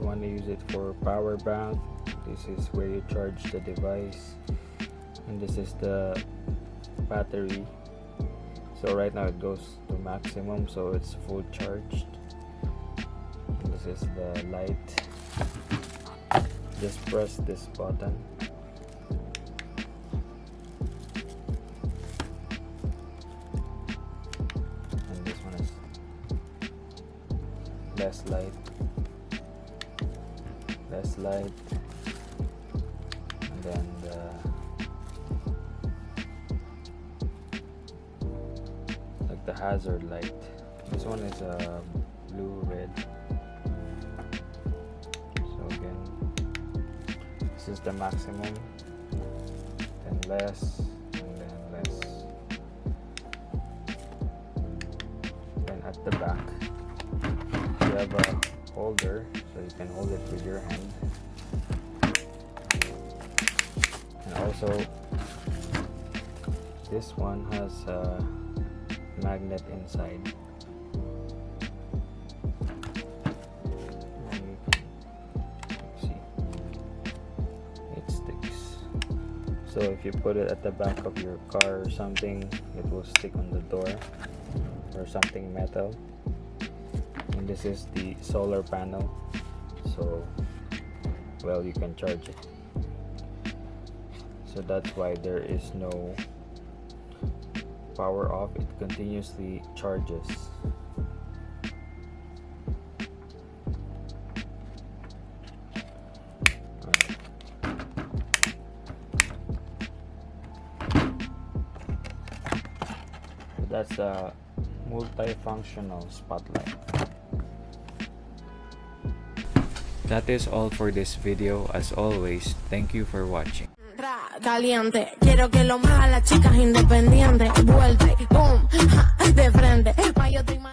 want to use it for power bank, this is where you charge the device, and this is the battery. So right now it goes to maximum, so it's full charged. And this is the light. Just press this button. And this one is less light. And then the hazard light. This one is blue, red. So again, this is the maximum, then less, and then less. Then at the back, you have a holder, so you can hold it with your hand. And also, this one has a magnet inside. And you can see it sticks. So if you put it at the back of your car or something, it will stick on the door or something metal. And this is the solar panel, so well, you can charge it. So that's why there is no power off, it continuously charges. So that's a multifunctional spotlight. That is all for this video. As always, thank you for watching. Caliente, quiero que lo mueva las chicas independientes, vuelta y boom, de frente, pa' yo te imagino.